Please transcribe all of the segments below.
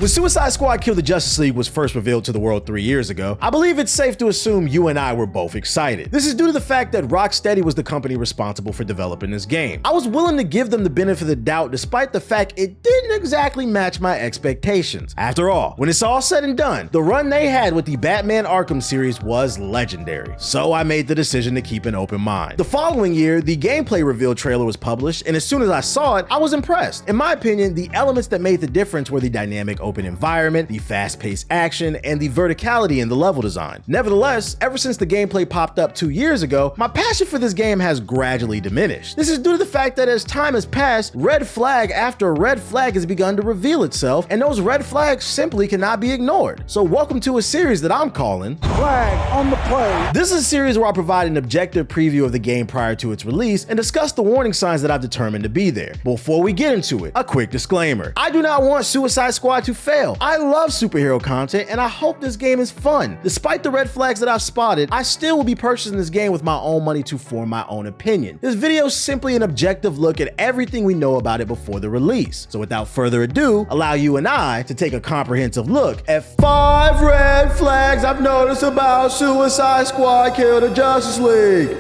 When Suicide Squad Kill the Justice League was first revealed to the world 3 years ago, I believe it's safe to assume you and I were both excited. This is due to the fact that Rocksteady was the company responsible for developing this game. I was willing to give them the benefit of the doubt despite the fact it didn't exactly match my expectations. After all, when it's all said and done, the run they had with the Batman Arkham series was legendary. So I made the decision to keep an open mind. The following year, the gameplay reveal trailer was published, and as soon as I saw it, I was impressed. In my opinion, the elements that made the difference were the dynamic open environment, the fast-paced action, and the verticality in the level design. Nevertheless, ever since the gameplay popped up 2 years ago, my passion for this game has gradually diminished. This is due to the fact that as time has passed, red flag after red flag has begun to reveal itself, and those red flags simply cannot be ignored. So welcome to a series that I'm calling Flag on the Play. This is a series where I provide an objective preview of the game prior to its release and discuss the warning signs that I've determined to be there. Before we get into it, a quick disclaimer. I do not want Suicide Squad to fail. I love superhero content and I hope this game is fun. Despite the red flags that I've spotted, I still will be purchasing this game with my own money to form my own opinion. This video is simply an objective look at everything we know about it before the release. So without further ado, allow you and I to take a comprehensive look at 5 red flags I've noticed about Suicide Squad Kill the Justice League.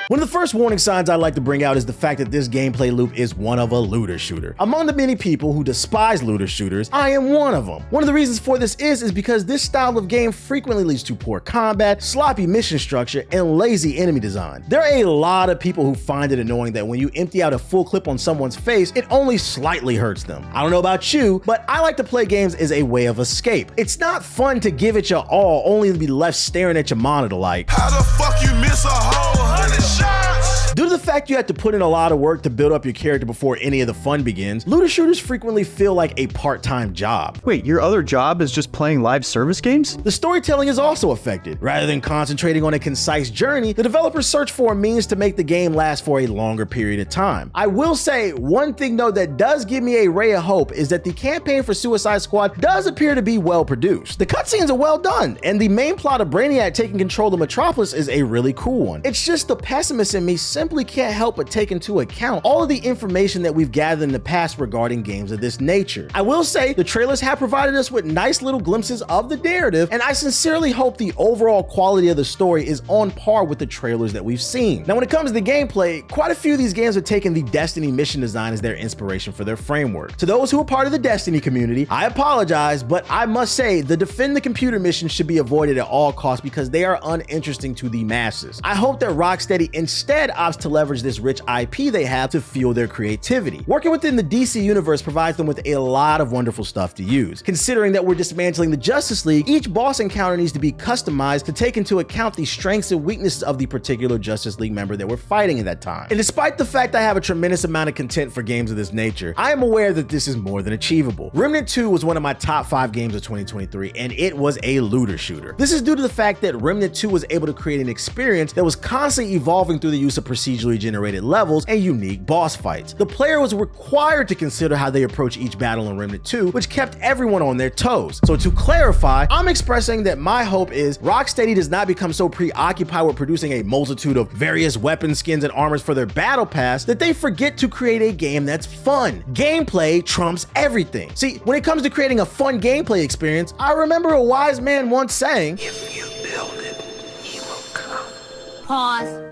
One of the first warning signs I'd like to bring out is the fact that this gameplay loop is one of a looter shooter. Among the many people who despise looter shooters, I am one of them. One of the reasons for this is because this style of game frequently leads to poor combat, sloppy mission structure, and lazy enemy design. There are a lot of people who find it annoying that when you empty out a full clip on someone's face, it only slightly hurts them. I don't know about you, but I like to play games as a way of escape. It's not fun to give it your all only to be left staring at your monitor like, how the fuck you miss a whole 100 shots? Due to the fact you have to put in a lot of work to build up your character before any of the fun begins, looter shooters frequently feel like a part-time job. Wait, your other job is just playing live service games? The storytelling is also affected. Rather than concentrating on a concise journey, the developers search for a means to make the game last for a longer period of time. I will say one thing though that does give me a ray of hope is that the campaign for Suicide Squad does appear to be well produced. The cutscenes are well done, and the main plot of Brainiac taking control of Metropolis is a really cool one. It's just the pessimist in me simply can't help but take into account all of the information that we've gathered in the past regarding games of this nature. I will say the trailers have provided us with nice little glimpses of the narrative, and I sincerely hope the overall quality of the story is on par with the trailers that we've seen. Now, when it comes to the gameplay, quite a few of these games are taking the Destiny mission design as their inspiration for their framework. To those who are part of the Destiny community, I apologize, but I must say the defend the computer missions should be avoided at all costs because they are uninteresting to the masses. I hope that Rocksteady instead opts to leverage this rich IP they have to fuel their creativity. Working within the DC universe provides them with a lot of wonderful stuff to use. Considering that we're dismantling the Justice League, each boss encounter needs to be customized to take into account the strengths and weaknesses of the particular Justice League member that we're fighting at that time. And despite the fact I have a tremendous amount of content for games of this nature, I am aware that this is more than achievable. Remnant 2 was one of my top 5 games of 2023, and it was a looter shooter. This is due to the fact that Remnant 2 was able to create an experience that was constantly evolving through the use of procedurally generated levels and unique boss fights. The player was required to consider how they approach each battle in Remnant 2, which kept everyone on their toes. So to clarify, I'm expressing that my hope is Rocksteady does not become so preoccupied with producing a multitude of various weapon skins and armors for their battle pass that they forget to create a game that's fun. Gameplay trumps everything. See, when it comes to creating a fun gameplay experience, I remember a wise man once saying, If you build it, he will come. Pause.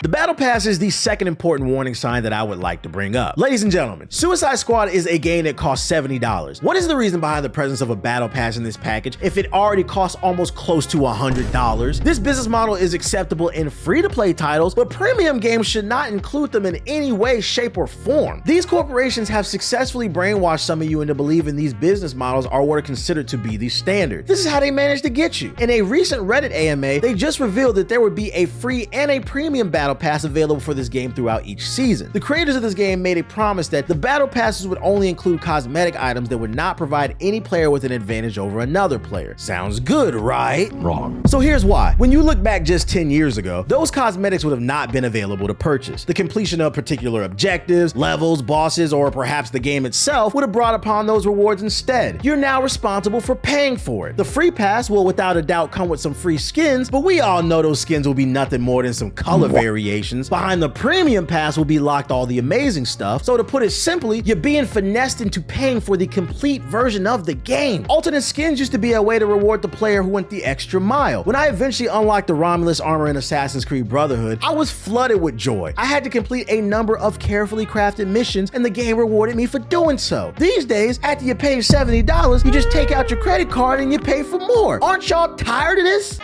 The Battle Pass is the second important warning sign that I would like to bring up. Ladies and gentlemen, Suicide Squad is a game that costs $70. What is the reason behind the presence of a Battle Pass in this package if it already costs almost close to $100? This business model is acceptable in free-to-play titles, but premium games should not include them in any way, shape, or form. These corporations have successfully brainwashed some of you into believing these business models are what are considered to be the standard. This is how they manage to get you. In a recent Reddit AMA, they just revealed that there would be a free and a premium Battle Pass available for this game throughout each season. The creators of this game made a promise that the Battle Passes would only include cosmetic items that would not provide any player with an advantage over another player. Sounds good, right? Wrong. So here's why. When you look back just 10 years ago, those cosmetics would have not been available to purchase. The completion of particular objectives, levels, bosses, or perhaps the game itself would have brought upon those rewards instead. You're now responsible for paying for it. The free pass will without a doubt come with some free skins, but we all know those skins will be nothing more than some color variants variations. Behind the premium pass will be locked all the amazing stuff. So to put it simply, you're being finessed into paying for the complete version of the game. Alternate skins used to be a way to reward the player who went the extra mile. When I eventually unlocked the Romulus armor in Assassin's Creed Brotherhood, I was flooded with joy. I had to complete a number of carefully crafted missions, and the game rewarded me for doing so. These days, after you pay $70, you just take out your credit card and you pay for more. Aren't y'all tired of this?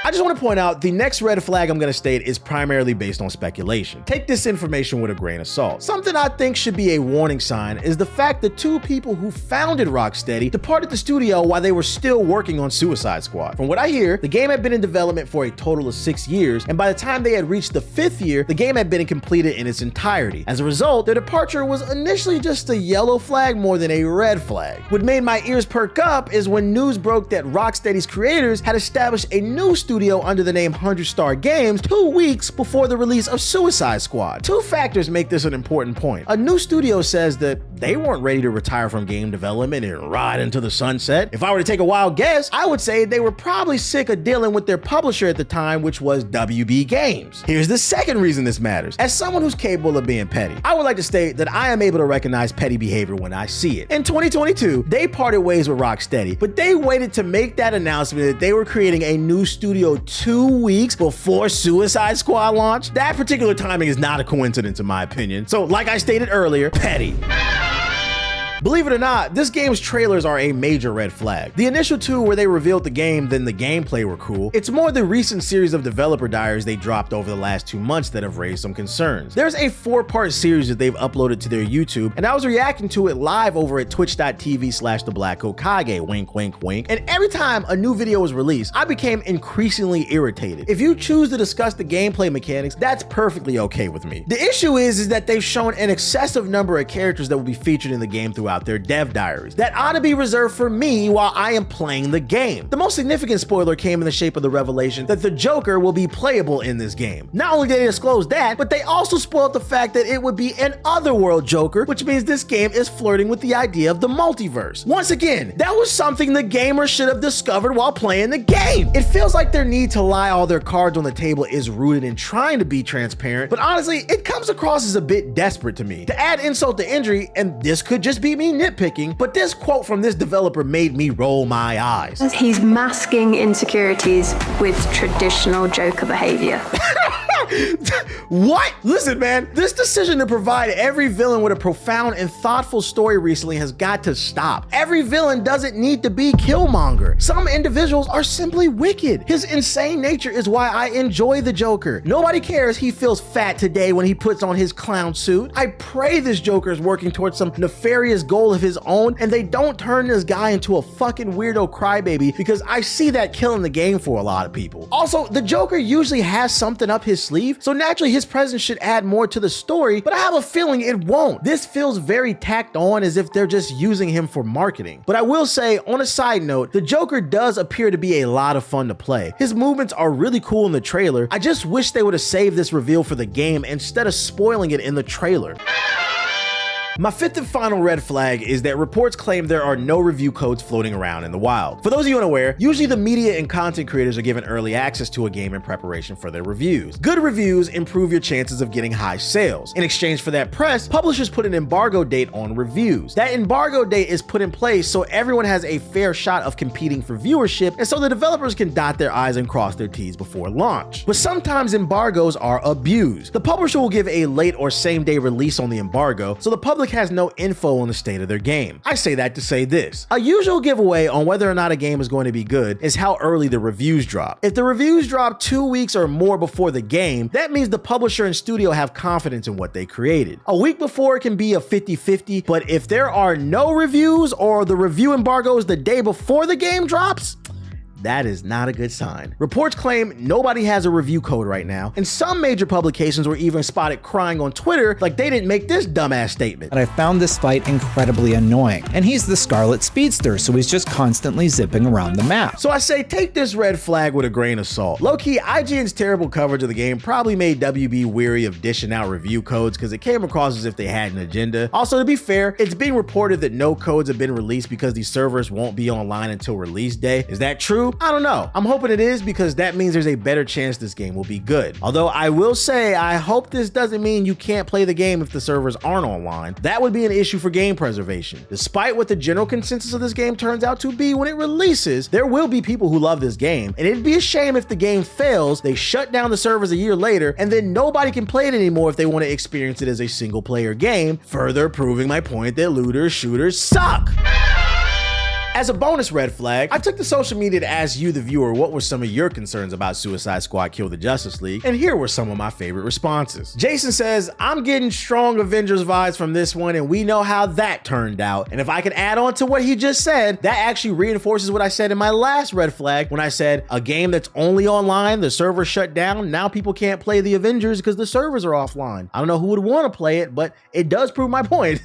I just want to point out the next red flag I'm going to state is primarily based on speculation. Take this information with a grain of salt. Something I think should be a warning sign is the fact that two people who founded Rocksteady departed the studio while they were still working on Suicide Squad. From what I hear, the game had been in development for a total of 6 years, and by the time they had reached the 5th year, the game had been completed in its entirety. As a result, their departure was initially just a yellow flag more than a red flag. What made my ears perk up is when news broke that Rocksteady's creators had established a new studio under the name 100 Star Games 2 weeks before the release of Suicide Squad. Two factors make this an important point. A new studio says that they weren't ready to retire from game development and ride into the sunset. If I were to take a wild guess, I would say they were probably sick of dealing with their publisher at the time, which was WB Games. Here's the second reason this matters. As someone who's capable of being petty, I would like to state that I am able to recognize petty behavior when I see it. In 2022, they parted ways with Rocksteady, but they waited to make that announcement that they were creating a new studio 2 weeks before Suicide Squad launch. That particular timing is not a coincidence in my opinion. So like I stated earlier, petty. Believe it or not, this game's trailers are a major red flag. The initial two where they revealed the game, then the gameplay were cool. It's more the recent series of developer diaries they dropped over the last 2 months that have raised some concerns. There's a 4-part series that they've uploaded to their YouTube, and I was reacting to it live over at twitch.tv/the Black Hokage, wink, wink, wink. And every time a new video was released, I became increasingly irritated. If you choose to discuss the gameplay mechanics, that's perfectly okay with me. The issue is that they've shown an excessive number of characters that will be featured in the game throughout their dev diaries. That ought to be reserved for me while I am playing the game. The most significant spoiler came in the shape of the revelation that the Joker will be playable in this game. Not only did they disclose that, but they also spoiled the fact that it would be an otherworld Joker, which means this game is flirting with the idea of the multiverse. Once again, that was something the gamer should have discovered while playing the game. It feels like their need to lie all their cards on the table is rooted in trying to be transparent, but honestly, it comes across as a bit desperate to me. To add insult to injury, and this could just be me nitpicking, but this quote from this developer made me roll my eyes. He's masking insecurities with traditional Joker behavior. What? Listen, man, this decision to provide every villain with a profound and thoughtful story recently has got to stop. Every villain doesn't need to be Killmonger. Some individuals are simply wicked. His insane nature is why I enjoy the Joker. Nobody cares he feels fat today when he puts on his clown suit. I pray this Joker is working towards some nefarious goal of his own and they don't turn this guy into a fucking weirdo crybaby, because I see that killing the game for a lot of people. Also, the Joker usually has something up his sleeve, so naturally his presence should add more to the story, but I have a feeling it won't. This feels very tacked on, as if they're just using him for marketing. But I will say, on a side note, the Joker does appear to be a lot of fun to play. His movements are really cool in the trailer. I just wish they would have saved this reveal for the game instead of spoiling it in the trailer. My fifth and final red flag is that reports claim there are no review codes floating around in the wild. For those of you unaware, usually the media and content creators are given early access to a game in preparation for their reviews. Good reviews improve your chances of getting high sales. In exchange for that press, publishers put an embargo date on reviews. That embargo date is put in place so everyone has a fair shot of competing for viewership, and so the developers can dot their I's and cross their T's before launch. But sometimes embargoes are abused. The publisher will give a late or same day release on the embargo, so the public has no info on the state of their game. I say that to say this. A usual giveaway on whether or not a game is going to be good is how early the reviews drop. If the reviews drop 2 weeks or more before the game, that means the publisher and studio have confidence in what they created. A week before it can be a 50-50, but if there are no reviews or the review embargo is the day before the game drops, that is not a good sign. Reports claim nobody has a review code right now, and some major publications were even spotted crying on Twitter like they didn't make this dumbass statement. And I found this fight incredibly annoying. And he's the Scarlet Speedster, so he's just constantly zipping around the map. So I say take this red flag with a grain of salt. Low-key, IGN's terrible coverage of the game probably made WB weary of dishing out review codes because it came across as if they had an agenda. Also, to be fair, it's being reported that no codes have been released because these servers won't be online until release day. Is that true? loop? I don't know. I'm hoping it is because that means there's a better chance this game will be good. Although I will say, I hope this doesn't mean you can't play the game if the servers aren't online. That would be an issue for game preservation. Despite what the general consensus of this game turns out to be when it releases, there will be people who love this game, and it'd be a shame if the game fails, they shut down the servers a year later, and then nobody can play it anymore if they want to experience it as a single player game, further proving my point that looters, shooters suck. As a bonus red flag, I took to social media to ask you, the viewer, what were some of your concerns about Suicide Squad Kill the Justice League, and here were some of my favorite responses. Jason says, I'm getting strong Avengers vibes from this one, and we know how that turned out. And if I can add on to what he just said, that actually reinforces what I said in my last red flag when I said a game that's only online, the server shut down, now people can't play the Avengers because the servers are offline. I don't know who would want to play it, but it does prove my point.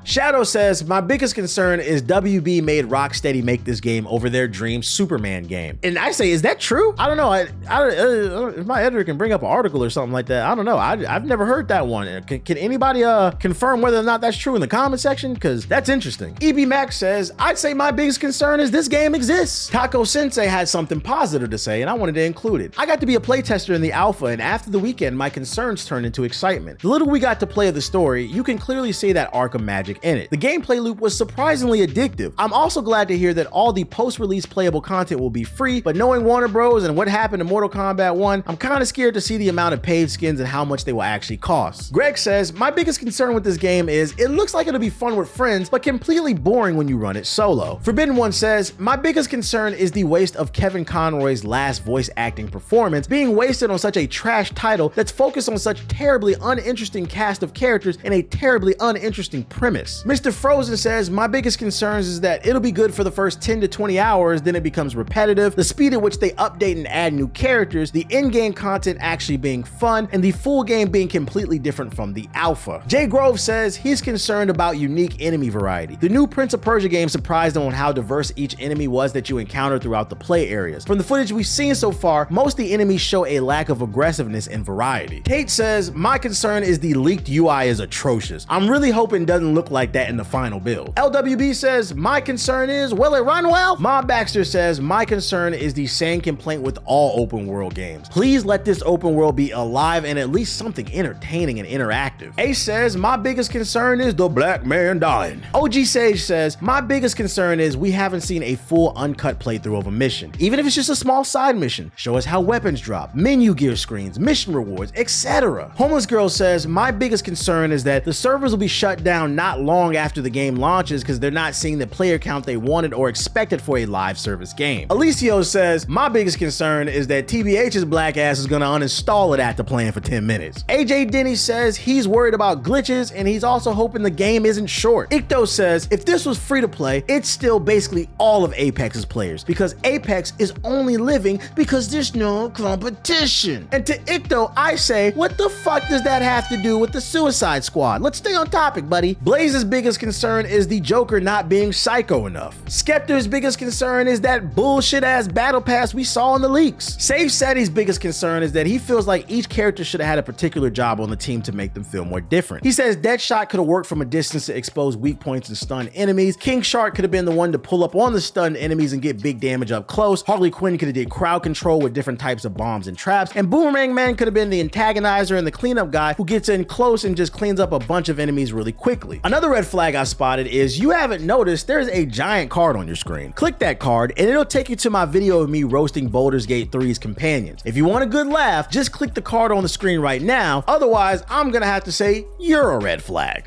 Shadow says, my biggest concern is WB made Rocksteady make this game over their dream Superman game. And I say, is that true? I don't know. If my editor can bring up an article or something like that, I don't know. I've never heard that one. Can anybody confirm whether or not that's true in the comment section? Because that's interesting. EB Max says, I'd say my biggest concern is this game exists. Taco Sensei had something positive to say, and I wanted to include it. I got to be a playtester in the alpha, and after the weekend, my concerns turned into excitement. The little we got to play of the story, you can clearly see that arc of magic in it. The gameplay loop was surprisingly addictive. I'm also glad to hear that all the post-release playable content will be free, but knowing Warner Bros. And what happened to Mortal Kombat 1, I'm kind of scared to see the amount of paid skins and how much they will actually cost. Greg says, my biggest concern with this game is it looks like it'll be fun with friends, but completely boring when you run it solo. Forbidden One says, my biggest concern is the waste of Kevin Conroy's last voice acting performance being wasted on such a trash title that's focused on such terribly uninteresting cast of characters and a terribly uninteresting premise. Mr. Frozen says, my biggest concerns is that it'll be good for the first 10 to 20 hours, then it becomes repetitive, the speed at which they update and add new characters, the in-game content actually being fun, and the full game being completely different from the alpha. Jay Grove says he's concerned about unique enemy variety. The new Prince of Persia game surprised him on how diverse each enemy was that you encounter throughout the play areas. From the footage we've seen so far, most of the enemies show a lack of aggressiveness and variety. Kate says, my concern is the leaked UI is atrocious. I'm really hoping it doesn't look like that in the final build. LWB says, my concern is, will it run well? Mob Baxter says, my concern is the same complaint with all open world games. Please let this open world be alive and at least something entertaining and interactive. Ace says, my biggest concern is the black man dying. OG Sage says, my biggest concern is we haven't seen a full uncut playthrough of a mission. Even if it's just a small side mission, show us how weapons drop, menu gear screens, mission rewards, etc. Homeless Girl says, my biggest concern is that the servers will be shut down not long after the game launches because they're not seeing the player count they wanted or expected for a live service game. Alicio says, my biggest concern is that TBH's black ass is gonna uninstall it after playing for 10 minutes. AJ Denny says he's worried about glitches and he's also hoping the game isn't short. Icto says, if this was free to play, it's still basically all of Apex's players because Apex is only living because there's no competition. And to Icto, I say, what the fuck does that have to do with the Suicide Squad? Let's stay on topic, buddy. Blaze's biggest concern is the Joker not being psycho enough. Skeptor's biggest concern is that bullshit ass battle pass we saw in the leaks. Save Seti's biggest concern is that he feels like each character should have had a particular job on the team to make them feel more different. He says Deadshot could have worked from a distance to expose weak points and stun enemies. King Shark could have been the one to pull up on the stunned enemies and get big damage up close. Harley Quinn could have did crowd control with different types of bombs and traps. And Boomerang Man could have been the antagonizer and the cleanup guy who gets in close and just cleans up a bunch of enemies really quickly. Another red flag I spotted is you haven't noticed there's a giant card on your screen. Click that card and it'll take you to my video of me roasting Baldur's Gate 3's companions. If you want a good laugh, just click the card on the screen right now. Otherwise, I'm gonna have to say you're a red flag.